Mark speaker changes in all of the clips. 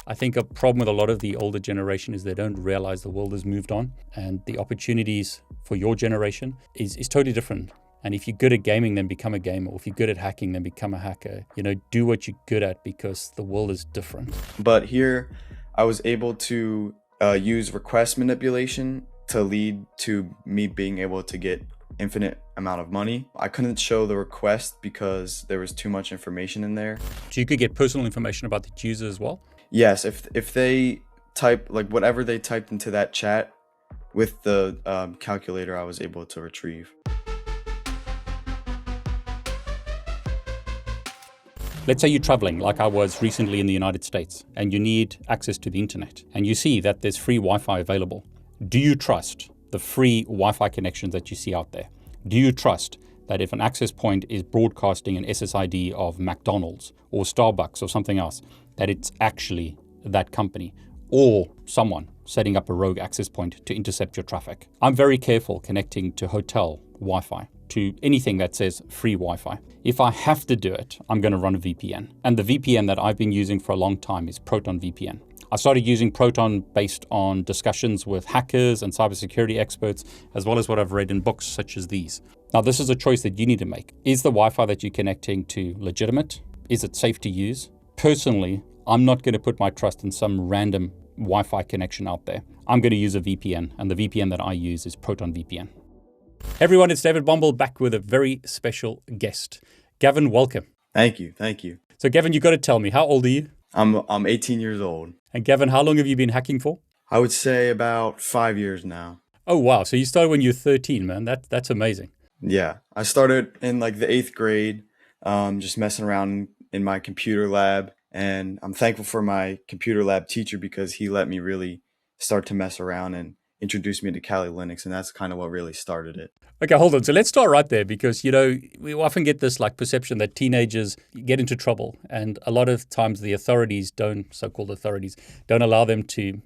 Speaker 1: I think a problem with a lot of the older generation is they don't realize the world has moved on and the opportunities for your generation is totally different. And if you're good at gaming, then become a gamer. Or if you're good at hacking, then become a hacker. Do what you're good at because the world is different.
Speaker 2: But here I was able to use request manipulation to lead to me being able to get infinite amount of money. I couldn't show the request because there was too much information in there.
Speaker 1: So you could get personal information about the user as well?
Speaker 2: Yes, if they type like whatever they typed into that chat with the calculator, I was able to retrieve.
Speaker 1: Let's say you're traveling, like I was recently in the United States, and you need access to the internet, and you see that there's free Wi-Fi available. Do you trust the free Wi-Fi connections that you see out there? Do you trust that if an access point is broadcasting an SSID of McDonald's or Starbucks or something else, that it's actually that company or someone setting up a rogue access point to intercept your traffic? I'm very careful connecting to hotel Wi-Fi, to anything that says free Wi-Fi. If I have to do it, I'm going to run a VPN. And the VPN that I've been using for a long time is Proton VPN. I started using Proton based on discussions with hackers and cybersecurity experts, as well as what I've read in books such as these. Now, this is a choice that you need to make. Is the Wi-Fi that you're connecting to legitimate? Is it safe to use? Personally, I'm not going to put my trust in some random Wi-Fi connection out there. I'm going to use a VPN, and the VPN that I use is Proton VPN. Hey everyone, it's David Bombal back with a very special guest. Gavin, welcome.
Speaker 2: Thank you.
Speaker 1: So Gavin, you got to tell me, how old are you?
Speaker 2: I'm 18 years old.
Speaker 1: And Gavin, how long have you been hacking for?
Speaker 2: I would say about 5 years now.
Speaker 1: Oh wow, so you started when you were 13, man. That's amazing.
Speaker 2: Yeah, I started in like the 8th grade, just messing around in my computer lab. And I'm thankful for my computer lab teacher because he let me really start to mess around and introduced me to Kali Linux, and that's kind of what really started it.
Speaker 1: Okay, hold on. So let's start right there because, we often get this like perception that teenagers get into trouble, and a lot of times the authorities so-called authorities, don't allow them to,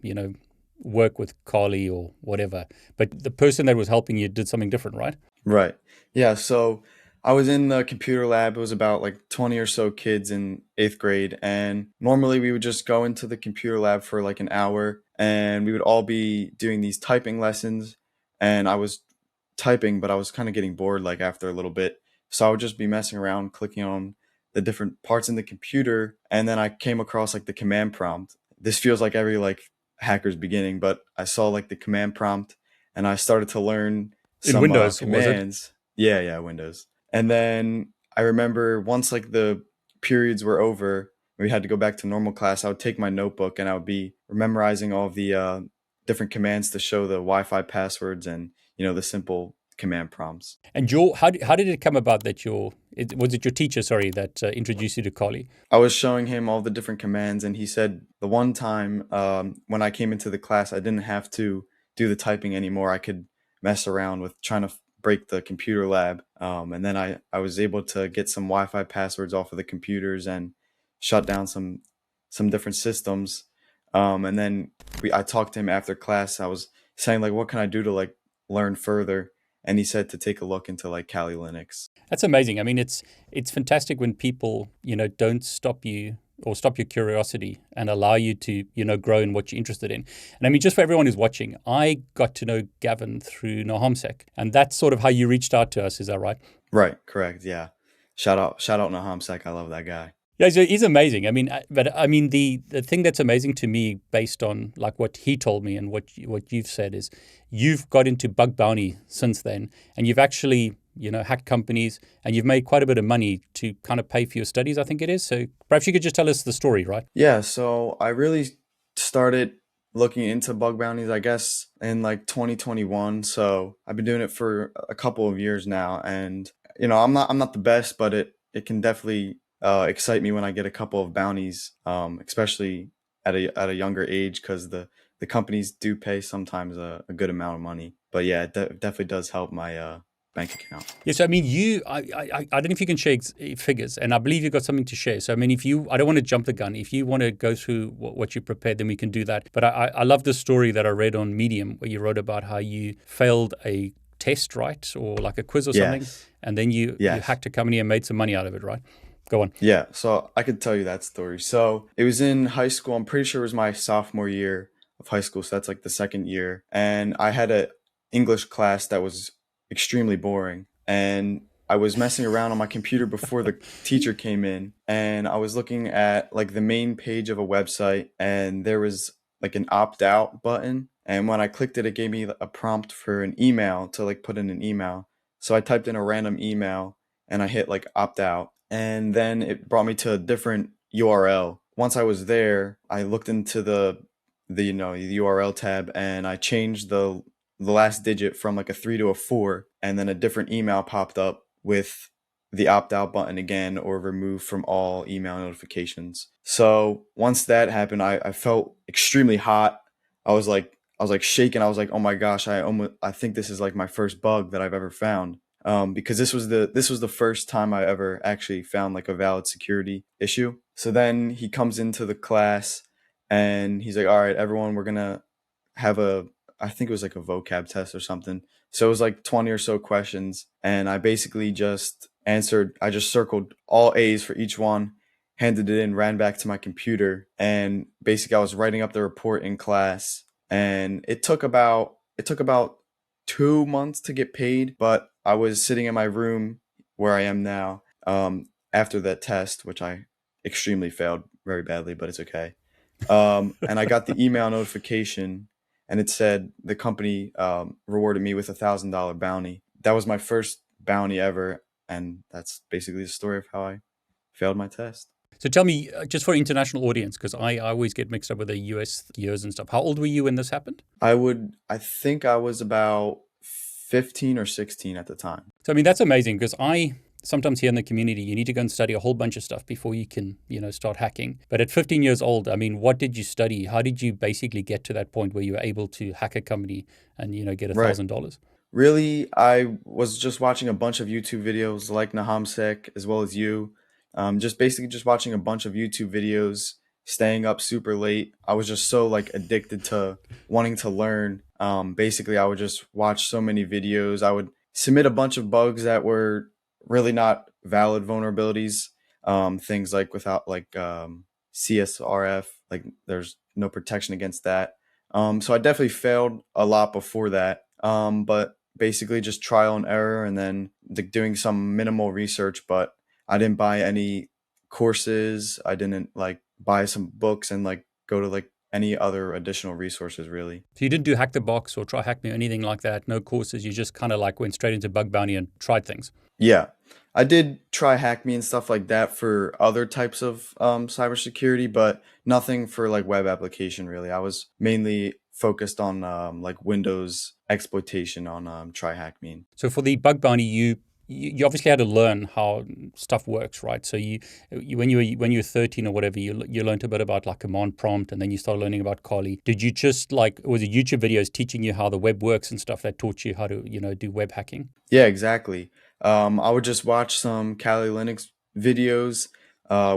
Speaker 1: work with Kali or whatever. But the person that was helping you did something different, right?
Speaker 2: Right. Yeah, so I was in the computer lab. It was about like 20 or so kids in 8th grade. And normally we would just go into the computer lab for like an hour and we would all be doing these typing lessons. And I was typing, but I was kind of getting bored like after a little bit. So I would just be messing around, clicking on the different parts in the computer. And then I came across like the command prompt. This feels like every like hacker's beginning, but I saw like the command prompt and I started to learn some
Speaker 1: in Windows,
Speaker 2: commands. Yeah, Windows. And then I remember once like the periods were over, we had to go back to normal class, I would take my notebook and I would be memorizing all of the different commands to show the Wi-Fi passwords and, the simple command prompts.
Speaker 1: And how did it come about that was it your teacher, that introduced you to Kali?
Speaker 2: I was showing him all the different commands and he said the one time when I came into the class, I didn't have to do the typing anymore. I could mess around with trying to break the computer lab. And then I was able to get some Wi-Fi passwords off of the computers and shut down some different systems. And then I talked to him after class. I was saying like, what can I do to like learn further? And he said to take a look into like Kali Linux.
Speaker 1: That's amazing. I mean, it's fantastic when people, don't stop you or stop your curiosity and allow you to, grow in what you're interested in. And I mean, just for everyone who's watching, I got to know Gavin through NahamSec, and that's sort of how you reached out to us. Is that right?
Speaker 2: Right. Correct. Yeah. Shout out NahamSec. I love that guy.
Speaker 1: Yeah, he's amazing. I mean, the thing that's amazing to me based on like what he told me and what you've said is you've got into bug bounty since then, and you've actually, hacked companies, and you've made quite a bit of money to kind of pay for your studies, I think it is. So perhaps you could just tell us the story, right?
Speaker 2: Yeah, so I really started looking into bug bounties, I guess, in like 2021. So I've been doing it for a couple of years now, and I'm not the best, but it can definitely excite me when I get a couple of bounties, especially at a younger age, because the companies do pay sometimes a good amount of money. But yeah, it definitely does help my bank account.
Speaker 1: Yes, I mean, I don't know if you can share figures, and I believe you've got something to share. So I mean, I don't want to jump the gun. If you want to go through what you prepared, then we can do that. But I love the story that I read on Medium where you wrote about how you failed a test, right? Or like a quiz or something.
Speaker 2: Yes.
Speaker 1: And then you hacked a company and made some money out of it, right? Go on.
Speaker 2: Yeah, so I could tell you that story. So it was in high school. I'm pretty sure it was my sophomore year of high school. So that's like the second year. And I had a English class that was extremely boring. And I was messing around on my computer before the teacher came in. And I was looking at like the main page of a website, and there was like an opt out button. And when I clicked it, it gave me a prompt for an email to like put in an email. So I typed in a random email and I hit like opt out, and then it brought me to a different URL. Once I was there, I looked into the URL tab, and I changed the last digit from like a 3 to a 4, and then a different email popped up with the opt out button again, or remove from all email notifications. So once that happened, I felt extremely hot. I was like shaking. I was like, oh my gosh, I think this is like my first bug that I've ever found. Because this was the first time I ever actually found like a valid security issue. So then he comes into the class, and he's like, all right, everyone, we're gonna have I think it was like a vocab test or something. So it was like 20 or so questions, and I basically just answered. I just circled all A's for each one, handed it in, ran back to my computer, and basically I was writing up the report in class. And it took about 2 months to get paid, but I was sitting in my room where I am now, after that test, which I extremely failed very badly, but it's okay. And I got the email notification, and it said the company rewarded me with $1,000 bounty. That was my first bounty ever, and that's basically the story of how I failed my test.
Speaker 1: So tell me, just for international audience, because I always get mixed up with the US years and stuff. How old were you when this happened?
Speaker 2: I think I was about 15 or 16 at the time.
Speaker 1: So I mean, that's amazing because I sometimes hear in the community you need to go and study a whole bunch of stuff before you can, start hacking. But at 15 years old, I mean, what did you study? How did you basically get to that point where you were able to hack a company and get
Speaker 2: Right.
Speaker 1: $1,000?
Speaker 2: Really, I was just watching a bunch of YouTube videos like Nahamsek as well as you. Just basically just watching a bunch of YouTube videos, staying up super late. I was just so like addicted to wanting to learn. Basically, I would just watch so many videos. I would submit a bunch of bugs that were really not valid vulnerabilities. Things like without like CSRF, like there's no protection against that. So I definitely failed a lot before that. But basically just trial and error, and then doing some minimal research. But I didn't buy any courses. I didn't like buy some books and like go to like any other additional resources really.
Speaker 1: So you didn't do Hack the Box or Try Hack Me or anything like that? No courses? You just kind of like went straight into bug bounty and tried things?
Speaker 2: Yeah. I did try hack me and stuff like that for other types of cybersecurity, but nothing for like web application really. I was mainly focused on like Windows exploitation on try hack me.
Speaker 1: So for the bug bounty, you obviously had to learn how stuff works, right? So you when you were 13 or whatever, you learned a bit about like command prompt, and then you started learning about Kali. Did you just like, was it YouTube videos teaching you how the web works and stuff that taught you how to do web hacking?
Speaker 2: Yeah, exactly. I would just watch some Kali Linux videos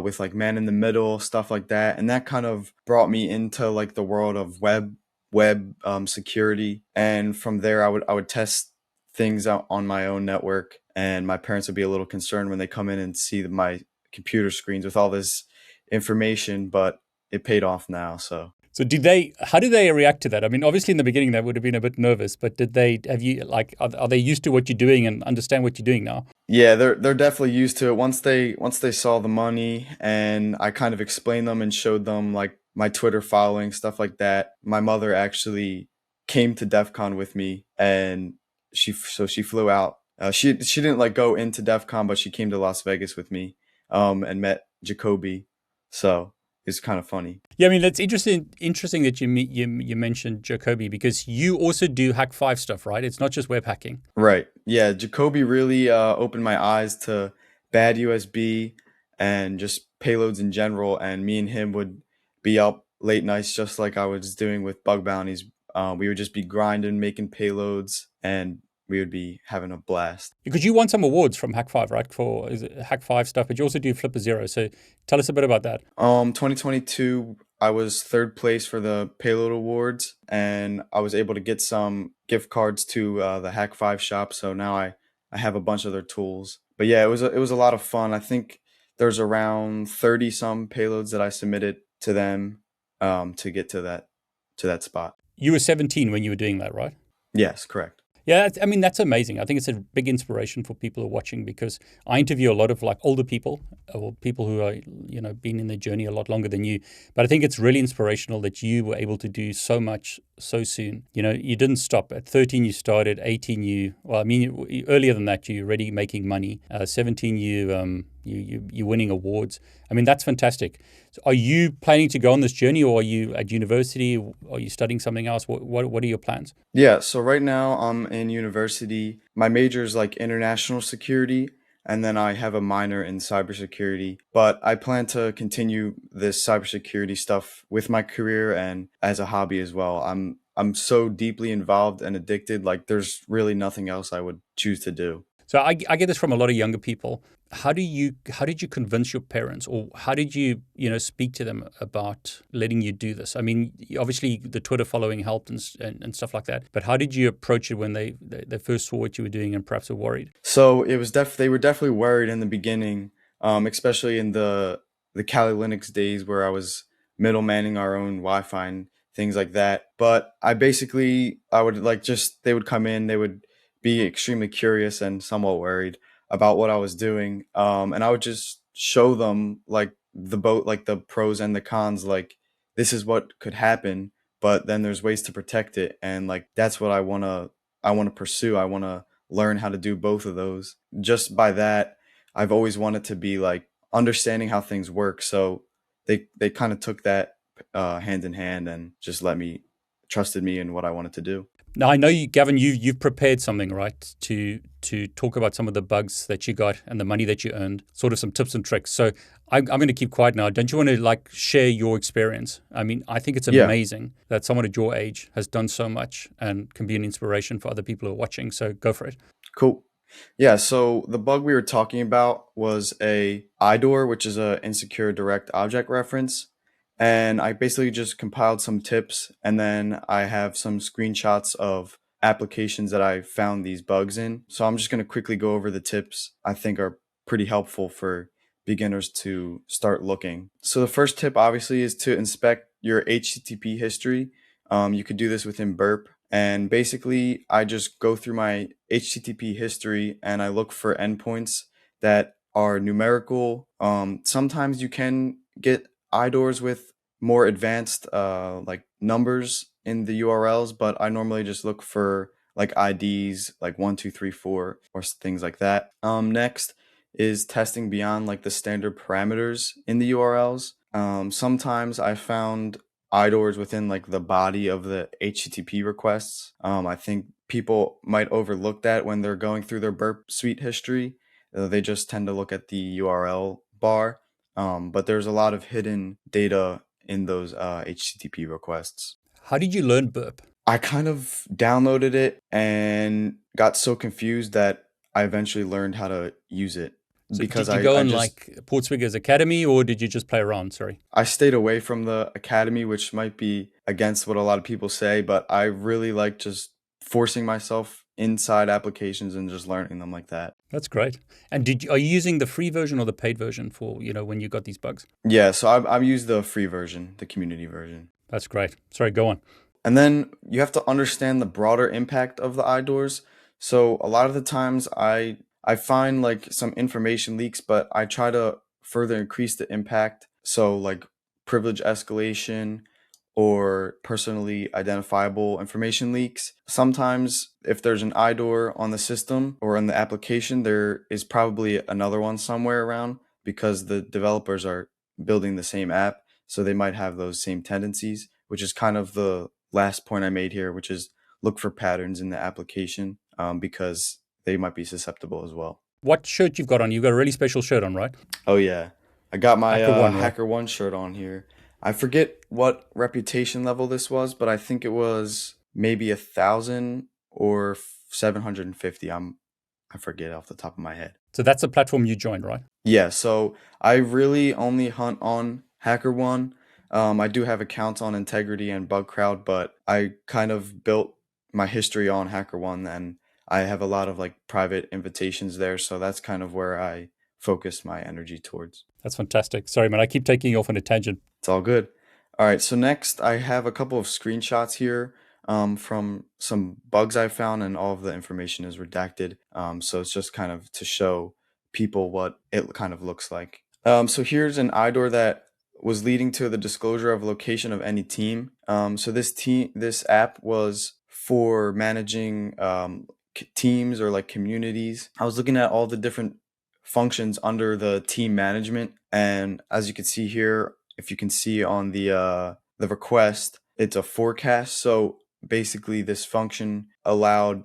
Speaker 2: with like man in the middle stuff like that, and that kind of brought me into like the world of web security. And from there, I would test things out on my own network, and my parents would be a little concerned when they come in and see my computer screens with all this information, but it paid off now. So
Speaker 1: So how do they react to that? I mean, obviously in the beginning they would have been a bit nervous, but have you like, are they used to what you're doing and understand what you're doing now?
Speaker 2: yeah, they're definitely used to it. Once they saw the money, and I kind of explained them and showed them like my Twitter following, stuff like that. My mother actually came to DEF CON with me, and she flew out. She didn't like go into DEF CON, but she came to Las Vegas with me, and met Jacoby. So it's kind of funny.
Speaker 1: Yeah, I mean, that's interesting that you mentioned Jacoby, because you also do Hack 5 stuff, right? It's not just web hacking.
Speaker 2: Right. Yeah, Jacoby really opened my eyes to bad USB and just payloads in general. And me and him would be up late nights just like I was doing with bug bounties. We would just be grinding, making payloads, and we would be having a blast.
Speaker 1: Because you won some awards from Hack 5, right? For is it Hack 5 stuff, but you also do Flipper Zero. So tell us a bit about that.
Speaker 2: 2022, I was third place for the payload awards, and I was able to get some gift cards to the Hack 5 shop. So now I have a bunch of their tools. But yeah, it was a lot of fun. I think there's around 30 some payloads that I submitted to them to get to that spot.
Speaker 1: You were 17 when you were doing that, right?
Speaker 2: Yes, correct.
Speaker 1: Yeah, I mean, that's amazing. I think it's a big inspiration for people who are watching, because I interview a lot of like older people or people who are, been in their journey a lot longer than you. But I think it's really inspirational that you were able to do so much so soon. You didn't stop. At 13, you started. 18, earlier than that, you're already making money. 17, you're winning awards. I mean, that's fantastic. So are you planning to go on this journey, or are you at university? Are you studying something else? What are your plans?
Speaker 2: Yeah, so right now I'm in university. My major is like international security, and then I have a minor in cybersecurity. But I plan to continue this cybersecurity stuff with my career and as a hobby as well. I'm so deeply involved and addicted, like there's really nothing else I would choose to do.
Speaker 1: So I get this from a lot of younger people. How did you convince your parents, or how did you speak to them about letting you do this? I mean, obviously the Twitter following helped and stuff like that. But how did you approach it when they first saw what you were doing and perhaps were worried?
Speaker 2: So it was they were definitely worried in the beginning, especially in the Kali Linux days where I was middlemaning our own Wi-Fi and things like that. But I would like just they would come in, they would be extremely curious and somewhat worried about what I was doing, and I would just show them like the pros and the cons, like this is what could happen, but then there's ways to protect it, and like that's what I want to pursue. I want to learn how to do both of those. Just by that, I've always wanted to be like understanding how things work. So they kind of took that hand in hand and just trusted me in what I wanted to do.
Speaker 1: Now I know you, Gavin, you've prepared something, right, to talk about some of the bugs that you got and the money that you earned, sort of some tips and tricks. So I'm going to keep quiet now. Don't you want to like share your experience? I mean, I think it's
Speaker 2: Yeah,
Speaker 1: amazing that someone at your age has done so much and can be an inspiration for other people who are watching. So go for it.
Speaker 2: cool. Yeah, so the bug we were talking about was a IDOR, which is a insecure direct object reference. And I basically just compiled some tips, and then I have some screenshots of applications that I found these bugs in. So I'm just going to quickly go over the tips I think are pretty helpful for beginners to start looking. So the first tip obviously is to inspect your HTTP history. You could do this within Burp. And basically, I just go through my HTTP history and I look for endpoints that are numerical. Sometimes you can get IDORs with more advanced like numbers in the URLs, but I normally just look for like IDs like 1, 2, 3, 4 or things like that. Next is testing beyond like the standard parameters in the URLs. Sometimes I found IDORs within like the body of the HTTP requests. I think people might overlook that when they're going through their Burp Suite history. They just tend to look at the URL bar, but there's a lot of hidden data in those HTTP requests.
Speaker 1: How did you learn Burp?
Speaker 2: I kind of downloaded it and got so confused that I eventually learned how to use it
Speaker 1: So
Speaker 2: because
Speaker 1: did you go
Speaker 2: I
Speaker 1: on
Speaker 2: just
Speaker 1: like Portswigger's Academy, or did you just play around? Sorry.
Speaker 2: I stayed away from the academy, which might be against what a lot of people say, but I really like just forcing myself inside applications and just learning them like that.
Speaker 1: That's great. And are you using the free version or the paid version for, when you got these bugs?
Speaker 2: Yeah, so I've used the free version, the community version.
Speaker 1: That's great. Sorry, go on.
Speaker 2: And then you have to understand the broader impact of the IDORs. So a lot of the times I find like some information leaks, but I try to further increase the impact. So like privilege escalation or personally identifiable information leaks. Sometimes if there's an IDOR on the system or on the application, there is probably another one somewhere around because the developers are building the same app. So they might have those same tendencies, which is kind of the last point I made here, which is look for patterns in the application because they might be susceptible as well.
Speaker 1: What shirt you've got on? You've got a really special shirt on, right?
Speaker 2: Oh yeah, I got my
Speaker 1: HackerOne, right?
Speaker 2: HackerOne shirt on here. I forget what reputation level this was, but I think it was maybe 1,000 or 750. I forget off the top of my head.
Speaker 1: So that's a platform you joined, right?
Speaker 2: Yeah, so I really only hunt on HackerOne. I do have accounts on Integrity and BugCrowd, but I kind of built my history on HackerOne, and I have a lot of like private invitations there, so that's kind of where I focused my energy towards.
Speaker 1: That's fantastic. Sorry, man, I keep taking you off on a tangent.
Speaker 2: It's all good. All right, so next I have a couple of screenshots here from some bugs I found, and all of the information is redacted. So it's just kind of to show people what it kind of looks like. So here's an IDOR that was leading to the disclosure of location of any team. So this app was for managing teams or like communities. I was looking at all the different functions under the team management, and as you can see here, if you can see on the request, it's a forecast. So basically, this function allowed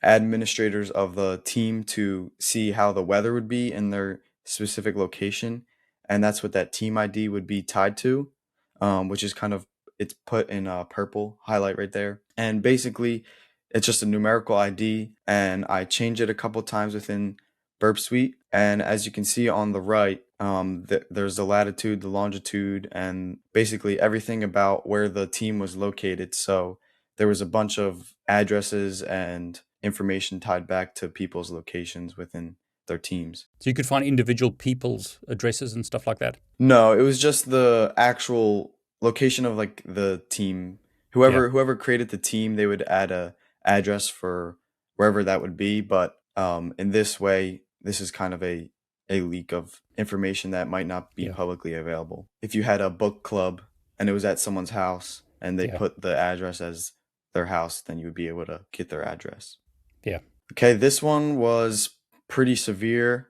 Speaker 2: administrators of the team to see how the weather would be in their specific location, and that's what that team ID would be tied to, which is kind of, it's put in a purple highlight right there. And basically, it's just a numerical ID, and I change it a couple times within Burp Suite. And as you can see on the right, there's the latitude, the longitude, and basically everything about where the team was located. So there was a bunch of addresses and information tied back to people's locations within their teams.
Speaker 1: So you could find individual people's addresses and stuff like that?
Speaker 2: No, it was just the actual location of like the team. Whoever created the team, they would add a address for wherever that would be. But in this way, this is kind of a leak of information that might not be publicly available. If you had a book club and it was at someone's house and they put the address as their house, then you would be able to get their address.
Speaker 1: Yeah.
Speaker 2: Okay, this one was pretty severe.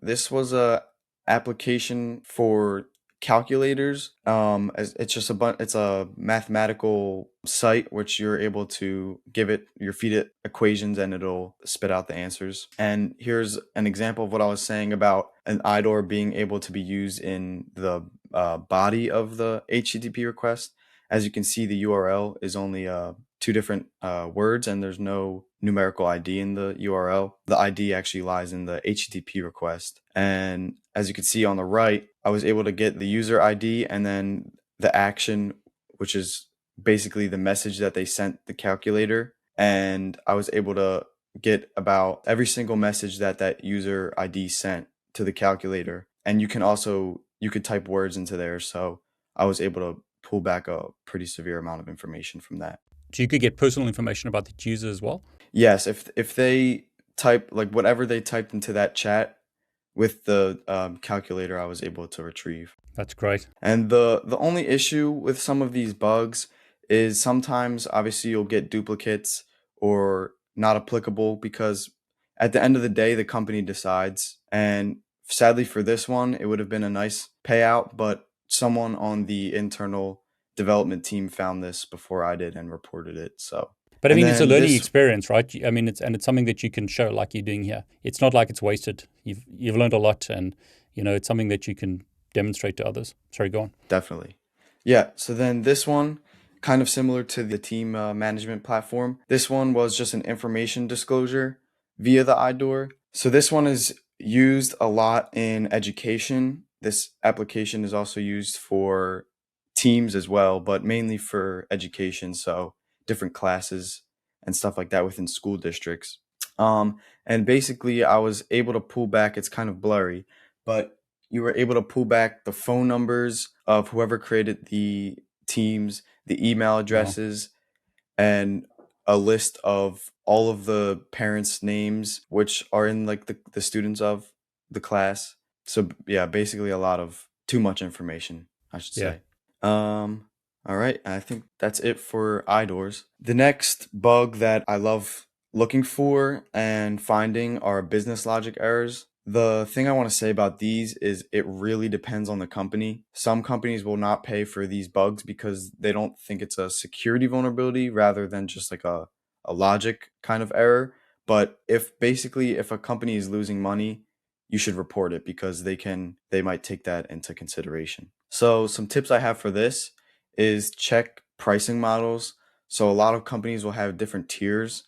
Speaker 2: This was a application for calculators. It's just it's a mathematical site which you're able to feed it equations and it'll spit out the answers. And here's an example of what I was saying about an IDOR being able to be used in the body of the HTTP request. As you can see, the URL is only two different words, and there's no numerical ID in the URL. The ID actually lies in the HTTP request. And as you can see on the right, I was able to get the user ID and then the action, which is basically the message that they sent the calculator. And I was able to get about every single message that user ID sent to the calculator. And you could type words into there. So I was able to pull back a pretty severe amount of information from that.
Speaker 1: So you could get personal information about the user as well?
Speaker 2: Yes, if they type like whatever they typed into that chat with the calculator, I was able to retrieve.
Speaker 1: That's great.
Speaker 2: And the only issue with some of these bugs is sometimes obviously you'll get duplicates or not applicable, because at the end of the day, the company decides. And sadly for this one, it would have been a nice payout, but someone on the internal development team found this before I did and reported it. So,
Speaker 1: but I mean, it's a learning experience, right? I mean, it's something that you can show, like you're doing here. It's not like it's wasted. You've learned a lot, and it's something that you can demonstrate to others. Sorry, go on.
Speaker 2: Definitely, yeah. So then this one, kind of similar to the team management platform. This one was just an information disclosure via the IDOR. So this one is used a lot in education. This application is also used for teams as well, but mainly for education. So different classes and stuff like that within school districts. And basically I was able to pull back, it's kind of blurry, but you were able to pull back the phone numbers of whoever created the teams, the email addresses, and a list of all of the parents' names, which are in like the students of the class. So yeah, basically a lot of too much information, I should say. All right, I think that's it for IDORs. The next bug that I love looking for and finding are business logic errors. The thing I want to say about these is it really depends on the company. Some companies will not pay for these bugs because they don't think it's a security vulnerability rather than just like a logic kind of error. But if a company is losing money, you should report it because they might take that into consideration. So some tips I have for this is check pricing models. So a lot of companies will have different tiers.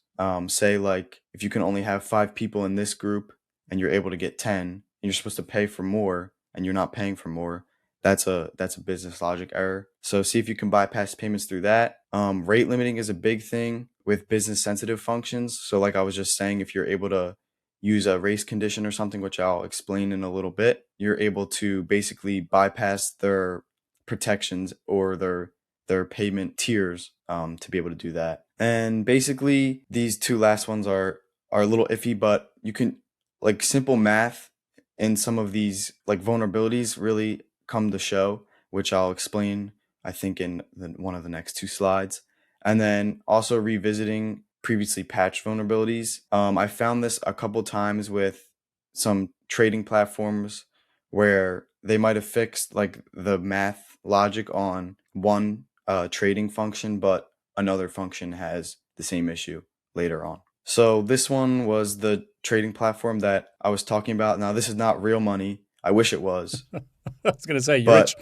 Speaker 2: Say like if you can only have 5 people in this group and you're able to get 10, and you're supposed to pay for more and you're not paying for more, that's a business logic error. So see if you can bypass payments through that. Rate limiting is a big thing with business sensitive functions. So like I was just saying, if you're able to use a race condition or something, which I'll explain in a little bit, you're able to basically bypass their protections or their payment tiers to be able to do that. And basically, these two last ones are a little iffy, but you can, like, simple math in some of these like vulnerabilities really come to show, which I'll explain, I think, in one of the next two slides. And then also revisiting previously patched vulnerabilities. I found this a couple times with some trading platforms where they might have fixed like the math logic on one trading function, but another function has the same issue later on. So this one was the trading platform that I was talking about. Now, this is not real money. I wish it was.
Speaker 1: I was going to say, you're
Speaker 2: But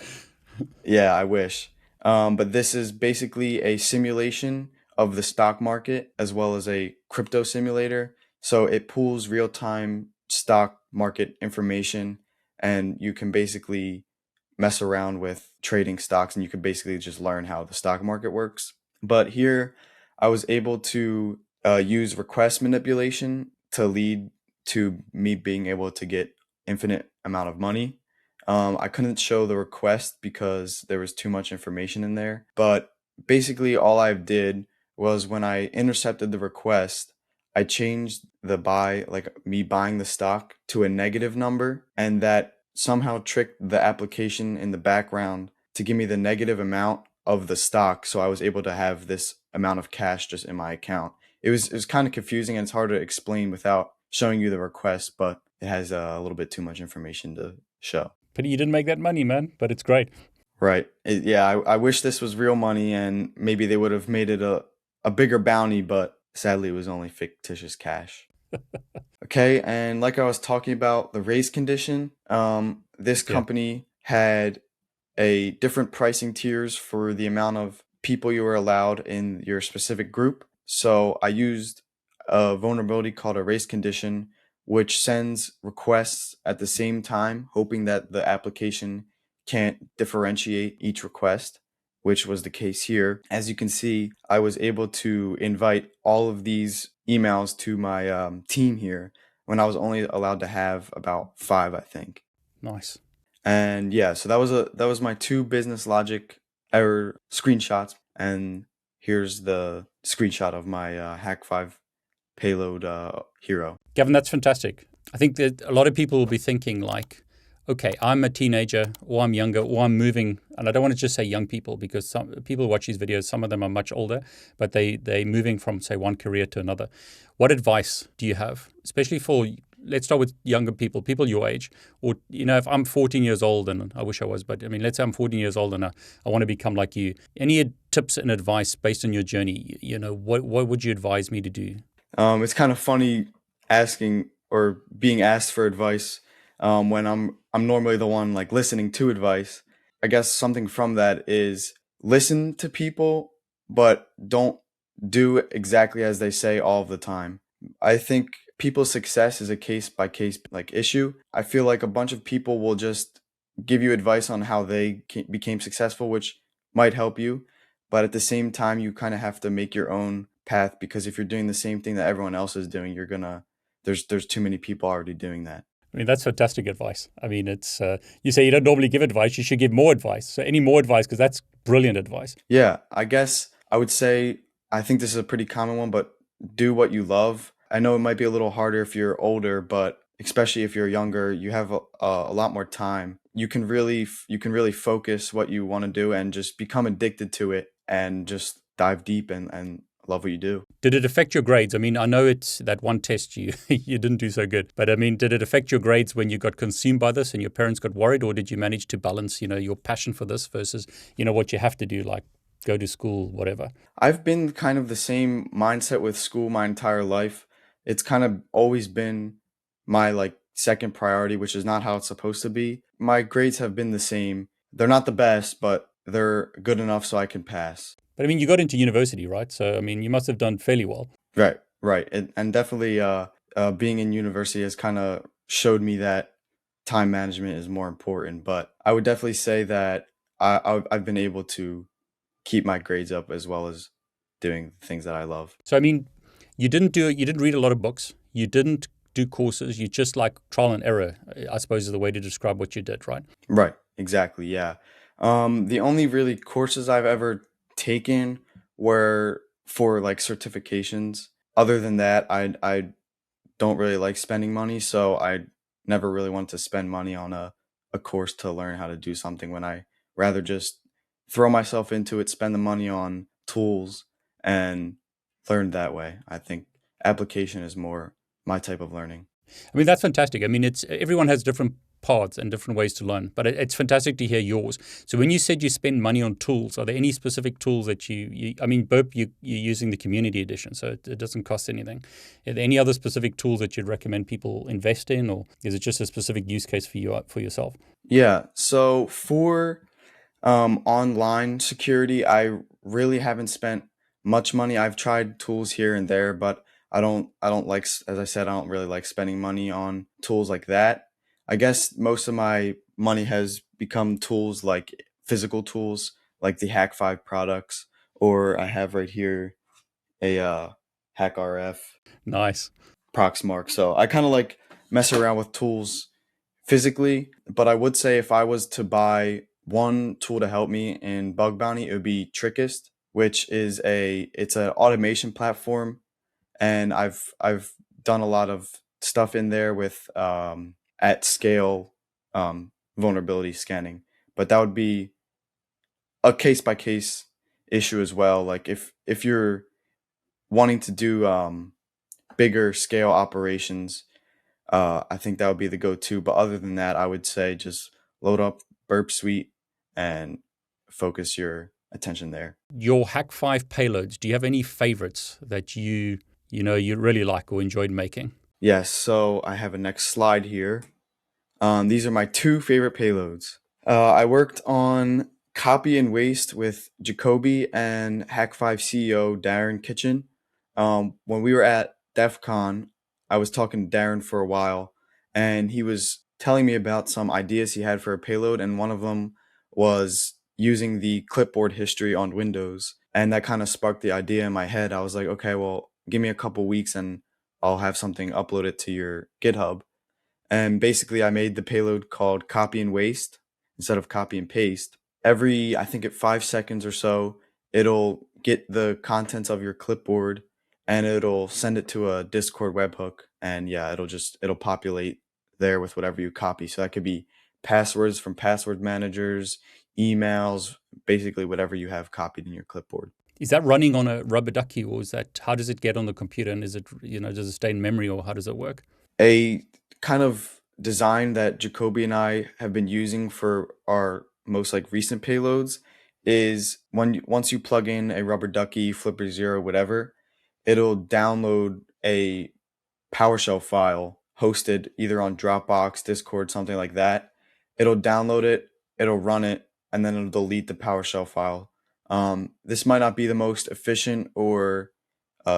Speaker 1: rich.
Speaker 2: yeah, I wish. But this is basically a simulation of the stock market as well as a crypto simulator. So it pulls real time stock market information, and you can basically mess around with trading stocks, and you can basically just learn how the stock market works. But here I was able to use request manipulation to lead to me being able to get infinite amount of money. I couldn't show the request because there was too much information in there. But basically, all I did was when I intercepted the request, I changed the buy, like me buying the stock, to a negative number, and that somehow tricked the application in the background to give me the negative amount of the stock. So I was able to have this amount of cash just in my account. It was kind of confusing, and it's hard to explain without showing you the request, but it has a little bit too much information to show.
Speaker 1: Pity you didn't make that money, man, but it's great.
Speaker 2: Right. Yeah, I wish this was real money, and maybe they would have made it a bigger bounty, but sadly it was only fictitious cash. Okay, and like I was talking about the race condition, this
Speaker 1: Yeah.
Speaker 2: company had a different pricing tiers for the amount of people you were allowed in your specific group. So I used a vulnerability called a race condition, which sends requests at the same time, hoping that the application can't differentiate each request, which was the case here. As you can see, I was able to invite all of these emails to my team here when I was only allowed to have about 5, I think.
Speaker 1: Nice.
Speaker 2: And yeah, so that was my two business logic error screenshots, and here's the screenshot of my Hack5 payload hero.
Speaker 1: Gavin, that's fantastic. I think that a lot of people will be thinking like, okay, I'm a teenager or I'm younger or I'm moving. And I don't want to just say young people because some people who watch these videos, some of them are much older, but they're moving from, say, one career to another. What advice do you have, especially for, let's start with younger people your age, or, if I'm 14 years old, and I wish I was, but I mean, let's say I'm 14 years old and I want to become like you. Any tips and advice based on your journey? What would you advise me to do?
Speaker 2: It's kind of funny asking or being asked for advice when I'm normally the one like listening to advice. I guess something from that is listen to people, but don't do exactly as they say all of the time. I think people's success is a case by case like issue. I feel like a bunch of people will just give you advice on how they became successful, which might help you, but at the same time, you kind of have to make your own path, because if you're doing the same thing that everyone else is doing, there's too many people already doing that.
Speaker 1: I mean, that's fantastic advice. I mean, it's you say you don't normally give advice, you should give more advice. So any more advice, because that's brilliant advice.
Speaker 2: Yeah, I guess I would say, I think this is a pretty common one, but do what you love. I know it might be a little harder if you're older, but especially if you're younger, you have a lot more time. You can really focus what you want to do and just become addicted to it and just dive deep and love what you do.
Speaker 1: Did it affect your grades? I mean, I know it's that one test you you didn't do so good, but I mean, did it affect your grades when you got consumed by this and your parents got worried, or did you manage to balance, your passion for this versus, what you have to do, like go to school, whatever?
Speaker 2: I've been kind of the same mindset with school my entire life. It's kind of always been my like second priority, which is not how it's supposed to be. My grades have been the same. They're not the best, but they're good enough so I can pass.
Speaker 1: But I mean, you got into university, right? So, I mean, you must have done fairly well.
Speaker 2: Right, right. And definitely being in university has kind of showed me that time management is more important. But I would definitely say that I've been able to keep my grades up as well as doing things that I love.
Speaker 1: So, I mean, you didn't read a lot of books. You didn't do courses. You just like trial and error, I suppose is the way to describe what you did, right?
Speaker 2: Right. Exactly. Yeah. The only really courses I've ever taken were for like certifications. Other than that, I don't really like spending money, so I never really want to spend money on a course to learn how to do something when I rather just throw myself into it, spend the money on tools, and learn that way. I think application is more my type of learning.
Speaker 1: I mean, that's fantastic. I mean, it's everyone has different paths and different ways to learn, but it's fantastic to hear yours. So when you said you spend money on tools, are there any specific tools that I mean, Burp, you're using the community edition, so it doesn't cost anything. Are there any other specific tools that you'd recommend people invest in, or is it just a specific use case for yourself?
Speaker 2: Yeah. So for online security, I really haven't spent much money. I've tried tools here and there, but I don't like, as I said, I don't really like spending money on tools like that. I guess most of my money has become tools like physical tools, like the Hack 5 products, or I have right here a HackRF
Speaker 1: Nice.
Speaker 2: Proxmark. So I kind of like mess around with tools physically, but I would say if I was to buy one tool to help me in bug bounty, it would be Trickist, which is it's an automation platform, and I've done a lot of stuff in there with at scale vulnerability scanning. But that would be a case by case issue as well. Like if you're wanting to do bigger scale operations, I think that would be the go-to. But other than that, I would say just load up Burp Suite and focus your attention there.
Speaker 1: Your Hack 5 payloads, do you have any favorites that you really like or enjoyed making?
Speaker 2: Yes, so I have a next slide here. These are my two favorite payloads. I worked on Copy and Waste with Jacoby and Hack 5 CEO Darren Kitchen. When we were at DEF CON, I was talking to Darren for a while, and he was telling me about some ideas he had for a payload, and one of them was using the clipboard history on Windows. And that kind of sparked the idea in my head. I was like, okay, well, give me a couple weeks and I'll have something uploaded to your GitHub. And basically, I made the payload called Copy and Waste instead of Copy and Paste. Every, I think at 5 seconds or so, it'll get the contents of your clipboard and it'll send it to a Discord webhook. And yeah, it'll populate there with whatever you copy. So that could be passwords from password managers, emails, basically whatever you have copied in your clipboard.
Speaker 1: Is that running on a rubber ducky, or is that how does it get on the computer, and is it does it stay in memory, or how does it work?
Speaker 2: A kind of design that Jacoby and I have been using for our most like recent payloads is once you plug in a rubber ducky, Flipper Zero, whatever, it'll download a PowerShell file hosted either on Dropbox, Discord, something like that. It'll download it, it'll run it, and then it'll delete the PowerShell file. This might not be the most efficient or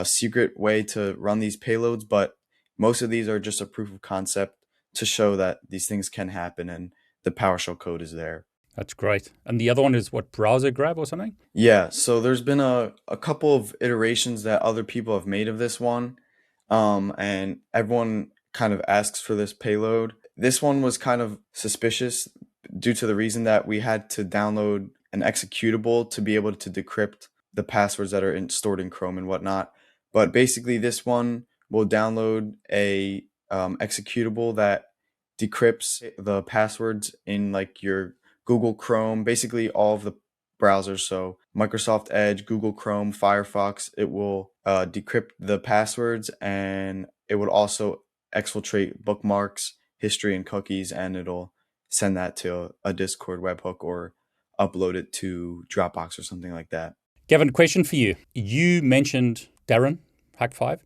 Speaker 2: secret way to run these payloads, but most of these are just a proof of concept to show that these things can happen and the PowerShell code is there.
Speaker 1: That's great. And the other one is what, browser grab or something?
Speaker 2: Yeah, so there's been a couple of iterations that other people have made of this one, and everyone kind of asks for this payload. This one was kind of suspicious due to the reason that we had to download an executable to be able to decrypt the passwords that are stored in Chrome and whatnot. But basically, this one will download a executable that decrypts the passwords in like your Google Chrome, basically all of the browsers. So Microsoft Edge, Google Chrome, Firefox, it will decrypt the passwords, and it would also exfiltrate bookmarks, history, and cookies, and it'll send that to a Discord webhook or upload it to Dropbox or something like that.
Speaker 1: Gavin, question for you. You mentioned Darren, Hack 5.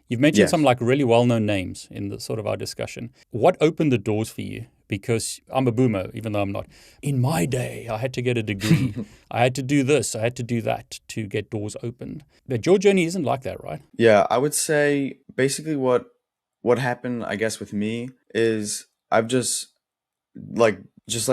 Speaker 1: You've mentioned some
Speaker 2: Yes.
Speaker 1: like really well-known names in the sort of our discussion. What opened the doors for you? Because I'm a boomer, even though I'm not. In my day, I had to get a degree. I had to do this. I had to do that to get doors opened. But your journey isn't like that, right?
Speaker 2: Yeah, I would say basically what happened, I guess, with me is I've just like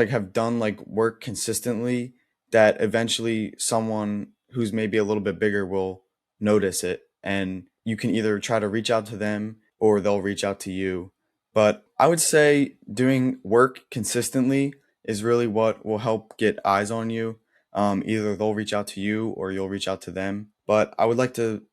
Speaker 2: have done like work consistently that eventually someone who's maybe a little bit bigger will notice it, and you can either try to reach out to them or they'll reach out to you. But I would say doing work consistently is really what will help get eyes on you. Either they'll reach out to you or you'll reach out to them. But I would like to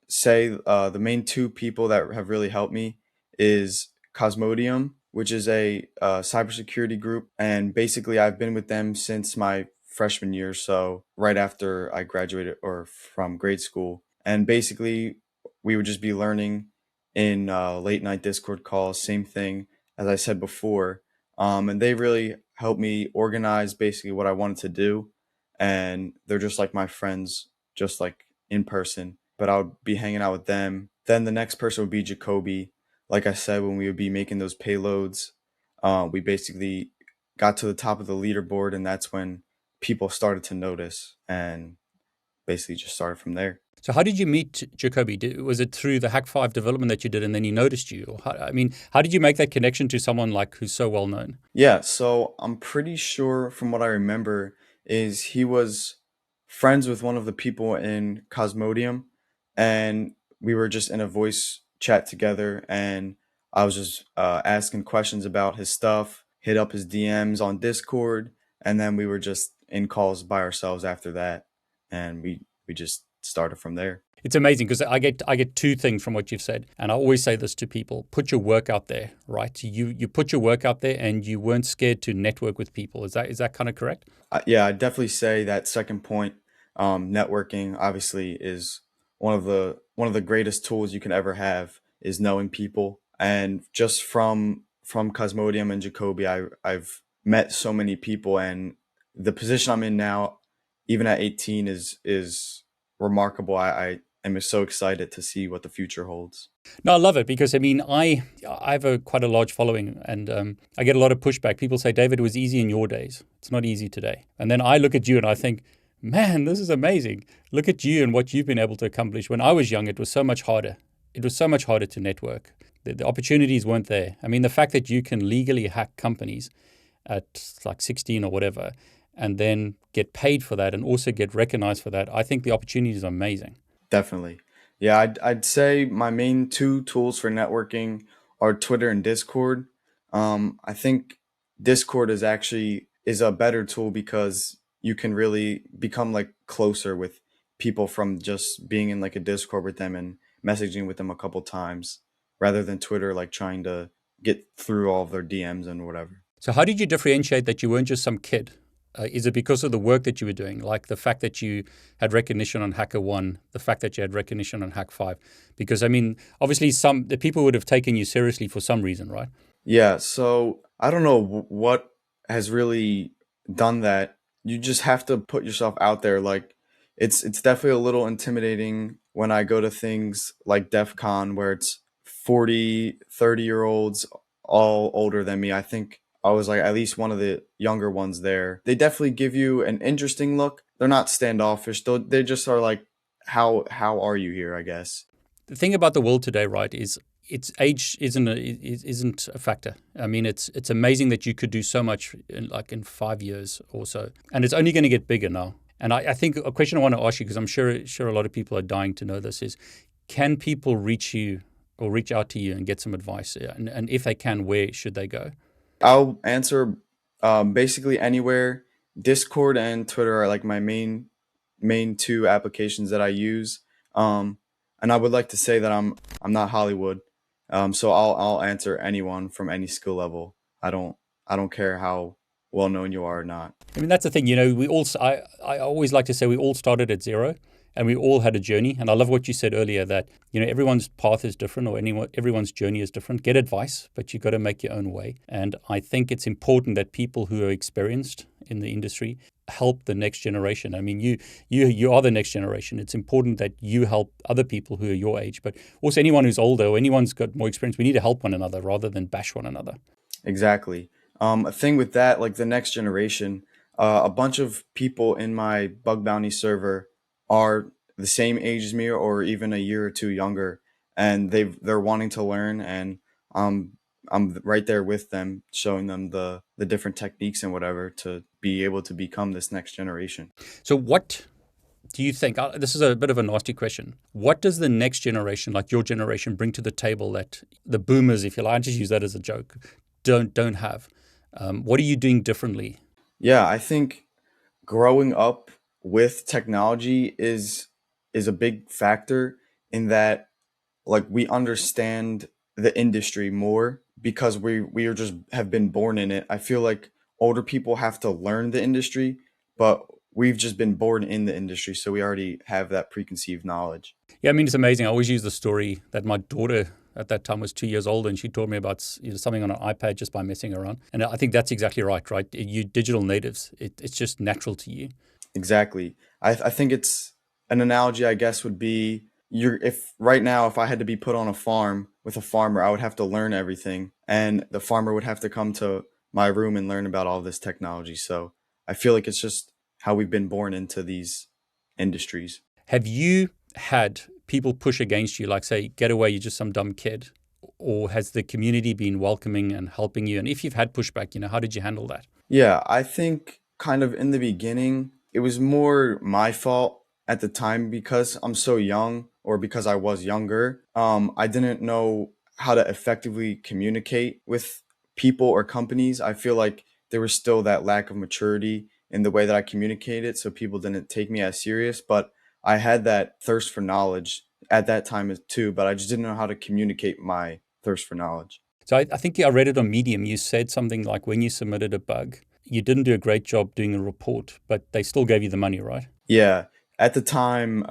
Speaker 2: say the main two people that have really helped me is Cosmodium, which is a cybersecurity group, and basically I've been with them since my freshman year, so right after I graduated or from grade school. And basically, we would just be learning in late night Discord calls, same thing as I said before. And they really helped me organize basically what I wanted to do. And they're just like my friends, just like in person. But I would be hanging out with them. Then the next person would be Jacoby. Like I said, when we would be making those payloads, we basically got to the top of the leaderboard, and that's when people started to notice and basically just started from there.
Speaker 1: So how did you meet Jacoby? Was it through the Hack5 development that you did and then he noticed you? Or how did you make that connection to someone like who's so well known?
Speaker 2: Yeah, so I'm pretty sure from what I remember is he was friends with one of the people in Cosmodium, and we were just in a voice chat together, and I was just asking questions about his stuff, hit up his DMs on Discord, and then we were just in calls by ourselves after that, and we just started from there.
Speaker 1: It's amazing because I get two things from what you've said, and I always say this to people: put your work out there, right? You put your work out there, and you weren't scared to network with people. Is that kind of correct?
Speaker 2: Yeah, I'd definitely say that second point, networking obviously is one of the greatest tools you can ever have is knowing people. And just from Cosmodium and Jacoby, I've met so many people, and the position I'm in now, even at 18, is remarkable. I am so excited to see what the future holds.
Speaker 1: No, I love it because I have quite a large following, and I get a lot of pushback. People say, David, it was easy in your days. It's not easy today. And then I look at you and I think, man, this is amazing. Look at you and what you've been able to accomplish. When I was young, it was so much harder. It was so much harder to network. The opportunities weren't there. I mean, the fact that you can legally hack companies at like 16 or whatever, and then get paid for that and also get recognized for that, I think the opportunities are amazing.
Speaker 2: Definitely. Yeah, I'd say my main two tools for networking are Twitter and Discord. I think Discord is a better tool because you can really become like closer with people from just being in like a Discord with them and messaging with them a couple times rather than Twitter, like trying to get through all of their DMs and whatever.
Speaker 1: So how did you differentiate that you weren't just some kid? Is it because of the work that you were doing, like the fact that you had recognition on HackerOne, the fact that you had recognition on Hack5? Because I mean, obviously, the people would have taken you seriously for some reason, right?
Speaker 2: Yeah, so I don't know what has really done that. You just have to put yourself out there. Like it's definitely a little intimidating when I go to things like DEF CON where it's 40, 30-year olds all older than me. I think I was like at least one of the younger ones there. They definitely give you an interesting look. They're not standoffish. They just are like, how are you here, I guess.
Speaker 1: The thing about the world today, right, is its age isn't a factor. I mean, it's amazing that you could do so much in 5 years or so, and it's only going to get bigger now. And I think a question I want to ask you, because I'm sure a lot of people are dying to know this, is can people reach you or reach out to you and get some advice? And if they can, where should they go?
Speaker 2: I'll answer basically anywhere. Discord and Twitter are like my main two applications that I use. And I would like to say that I'm not Hollywood. So I'll answer anyone from any skill level. I don't care how well known you are or not.
Speaker 1: I mean, that's the thing. I always like to say we all started at zero and we all had a journey. And I love what you said earlier that, everyone's path is different or everyone's journey is different. Get advice, but you got to make your own way. And I think it's important that people who are experienced in the industry help the next generation. I mean, you are the next generation. It's important that you help other people who are your age, but also anyone who's older or anyone's got more experience. We need to help one another rather than bash one another.
Speaker 2: Exactly. A thing with that, like the next generation, a bunch of people in my bug bounty server are the same age as me or even a year or two younger, and they're wanting to learn, and I'm right there with them, showing them the different techniques and whatever to be able to become this next generation.
Speaker 1: So what do you think, this is a bit of a nasty question, what does the next generation, like your generation, bring to the table that the boomers, if you like, I just use that as a joke, don't have? What are you doing differently?
Speaker 2: Yeah, I think growing up with technology is a big factor in that, like, we understand the industry more because we are just have been born in it. I feel like older people have to learn the industry, but we've just been born in the industry, so we already have that preconceived knowledge.
Speaker 1: Yeah, I mean, it's amazing. I always use the story that my daughter at that time was 2 years old, and she told me about something on an iPad just by messing around. And I think that's exactly right, right? You digital natives, it's just natural to you.
Speaker 2: Exactly. I think it's an analogy, I guess, would be, you're if right now, if I had to be put on a farm with a farmer, I would have to learn everything, and the farmer would have to come to my room and learn about all this technology. So I feel like it's just how we've been born into these industries.
Speaker 1: Have you had people push against you, like say, get away, you're just some dumb kid? Or has the community been welcoming and helping you? And if you've had pushback, how did you handle that?
Speaker 2: Yeah, I think kind of in the beginning, it was more my fault at the time because I'm so young, or because I was younger. I didn't know how to effectively communicate with people or companies. I feel like there was still that lack of maturity in the way that I communicated, so people didn't take me as serious. But I had that thirst for knowledge at that time too, but I just didn't know how to communicate my thirst for knowledge.
Speaker 1: So I think I read it on Medium. You said something like when you submitted a bug, you didn't do a great job doing a report, but they still gave you the money, right?
Speaker 2: Yeah, at the time,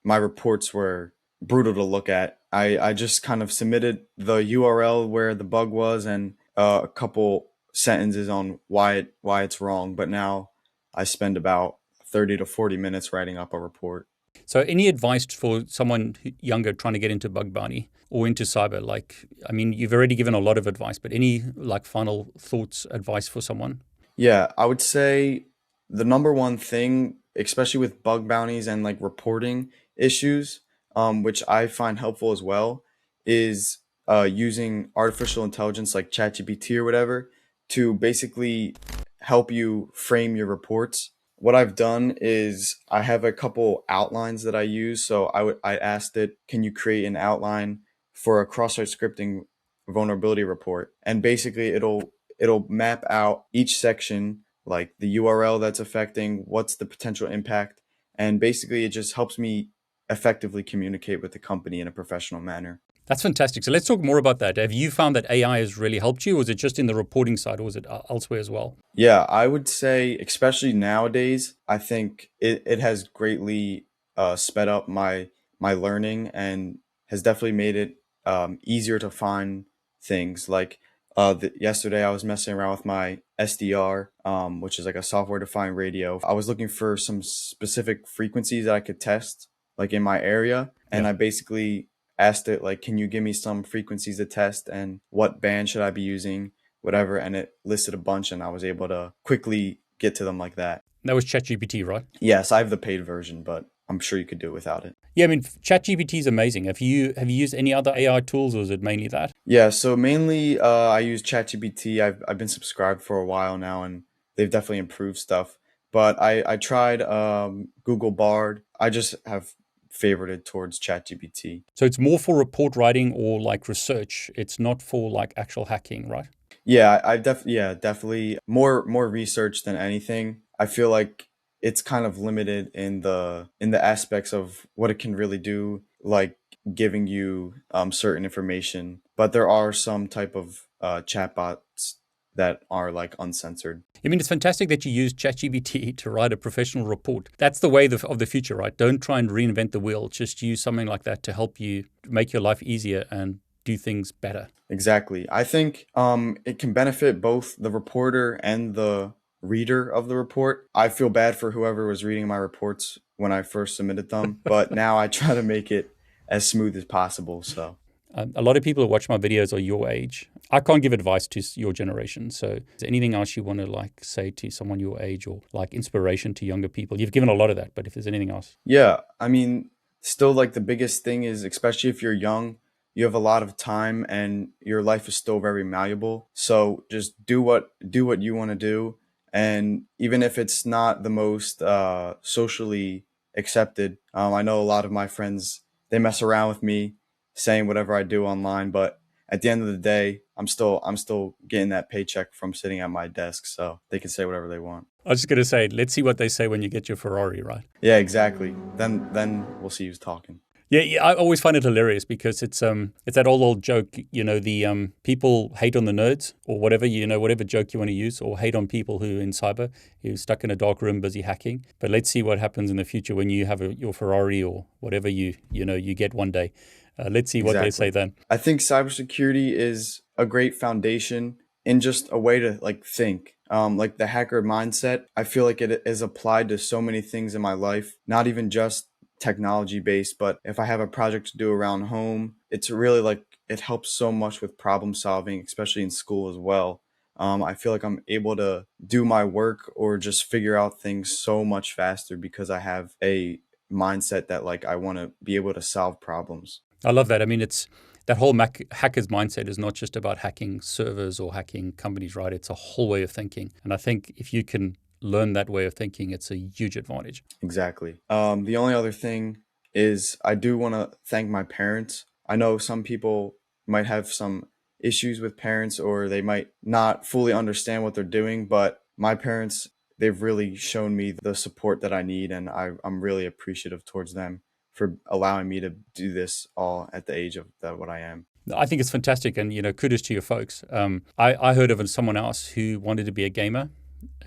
Speaker 2: my reports were brutal to look at. I just kind of submitted the URL where the bug was, and a couple sentences on why it's wrong. But now I spend about 30 to 40 minutes writing up a report.
Speaker 1: So any advice for someone younger trying to get into bug bounty or into cyber? Like, I mean, you've already given a lot of advice, but any like final thoughts, advice for someone?
Speaker 2: Yeah, I would say the number one thing, especially with bug bounties and like reporting issues, which I find helpful as well, is using artificial intelligence like ChatGPT or whatever to basically help you frame your reports. What I've done is I have a couple outlines that I use. So I asked it, can you create an outline for a cross-site scripting vulnerability report? And basically it'll map out each section, like the URL that's affecting, what's the potential impact, and basically it just helps me effectively communicate with the company in a professional manner.
Speaker 1: That's fantastic. So let's talk more about that. Have you found that AI has really helped you, or is it just in the reporting side, or is it elsewhere as well?
Speaker 2: Yeah, I would say, especially nowadays, I think it has greatly sped up my learning, and has definitely made it easier to find things. Like yesterday, I was messing around with my SDR, which is like a software defined radio. I was looking for some specific frequencies that I could test, like in my area,
Speaker 1: Yeah.
Speaker 2: and I basically asked it, like, can you give me some frequencies to test, and what band should I be using, whatever, and it listed a bunch, and I was able to quickly get to them like that.
Speaker 1: That was ChatGPT, right?
Speaker 2: Yes, I have the paid version, but I'm sure you could do it without it.
Speaker 1: Yeah, I mean, ChatGPT is amazing. Have you used any other AI tools, or is it mainly that?
Speaker 2: Yeah, so mainly I use ChatGPT. I've been subscribed for a while now, and they've definitely improved stuff. But I tried Google Bard. I just have favorited towards ChatGPT.
Speaker 1: So it's more for report writing or like research. It's not for like actual hacking, right?
Speaker 2: Yeah, definitely more research than anything. I feel like it's kind of limited in the aspects of what it can really do, like giving you certain information. But there are some type of chatbots that are like uncensored.
Speaker 1: I mean, it's fantastic that you use ChatGPT to write a professional report. That's the way of the future, right? Don't try and reinvent the wheel. Just use something like that to help you make your life easier and do things better.
Speaker 2: Exactly. I think it can benefit both the reporter and the reader of the report. I feel bad for whoever was reading my reports when I first submitted them, but now I try to make it as smooth as possible. So,
Speaker 1: A lot of people who watch my videos are your age. I can't give advice to your generation. So is there anything else you want to like say to someone your age, or like inspiration to younger people? You've given a lot of that, but if there's anything else.
Speaker 2: yeah, I mean, still, like, the biggest thing is, especially if you're young, you have a lot of time and your life is still very malleable. So just do what you want to do, and even if it's not the most socially accepted. I know a lot of my friends, they mess around with me saying whatever I do online, but at the end of the day, I'm still getting that paycheck from sitting at my desk, so they can say whatever they want.
Speaker 1: I was just going to say, let's see what they say when you get your Ferrari, right?
Speaker 2: Yeah, exactly. Then we'll see who's talking.
Speaker 1: Yeah, I always find it hilarious because it's that old joke, the people hate on the nerds or whatever, whatever joke you want to use, or hate on people who in cyber who's stuck in a dark room busy hacking. But let's see what happens in the future when you have your Ferrari or whatever you get one day. Let's see what they say then.
Speaker 2: I think cybersecurity is a great foundation in just a way to think. Like the hacker mindset, I feel like it is applied to so many things in my life, not even just technology based, but if I have a project to do around home, it's really it helps so much with problem solving, especially in school as well. I feel like I'm able to do my work or just figure out things so much faster because I have a mindset that I want to be able to solve problems.
Speaker 1: I love that. I mean, it's that whole hacker's mindset is not just about hacking servers or hacking companies, right? It's a whole way of thinking. And I think if you can learn that way of thinking, it's a huge advantage.
Speaker 2: Exactly. The only other thing is I do want to thank my parents. I know some people might have some issues with parents or they might not fully understand what they're doing, but my parents, they've really shown me the support that I need, and I'm really appreciative towards them for allowing me to do this all at the age of what I am.
Speaker 1: I think it's fantastic, and kudos to your folks. I heard of someone else who wanted to be a gamer,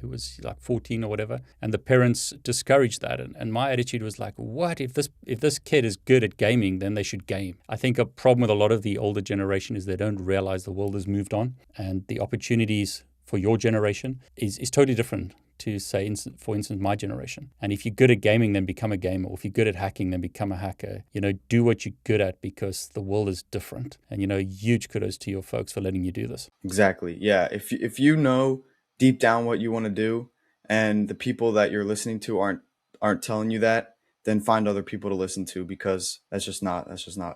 Speaker 1: who was 14 or whatever, and the parents discouraged that. And my attitude was what if this kid is good at gaming, then they should game. I think a problem with a lot of the older generation is they don't realize the world has moved on, and the opportunities for your generation is totally different to, say, for instance, my generation. And if you're good at gaming, then become a gamer. Or if you're good at hacking, then become a hacker. Do what you're good at because the world is different. And, huge kudos to your folks for letting you do this.
Speaker 2: Exactly. Yeah. If you know deep down what you want to do and the people that you're listening to aren't telling you that, then find other people to listen to, because that's just not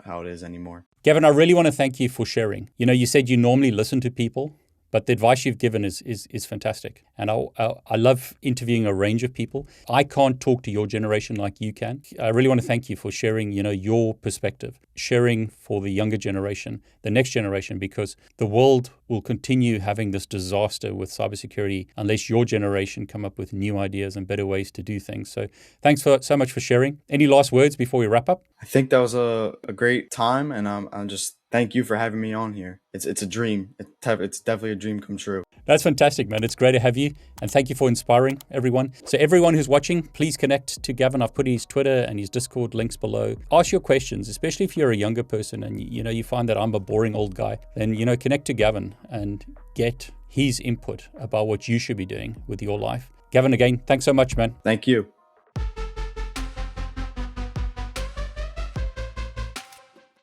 Speaker 2: how it is anymore.
Speaker 1: Gavin, I really want to thank you for sharing. You said you normally listen to people, but the advice you've given is fantastic. And I love interviewing a range of people. I can't talk to your generation like you can. I really want to thank you for sharing, your perspective, sharing for the younger generation, the next generation, because the world will continue having this disaster with cybersecurity unless your generation come up with new ideas and better ways to do things. So thanks so much for sharing. Any last words before we wrap up?
Speaker 2: I think that was a great time, and I'm just thank you for having me on here. It's a dream. It's definitely a dream come true.
Speaker 1: That's fantastic, man. It's great to have you. And thank you for inspiring everyone. So everyone who's watching, please connect to Gavin. I've put his Twitter and his Discord links below. Ask your questions, especially if you're a younger person and you find that I'm a boring old guy. Then, connect to Gavin and get his input about what you should be doing with your life. Gavin, again, thanks so much, man.
Speaker 2: Thank you.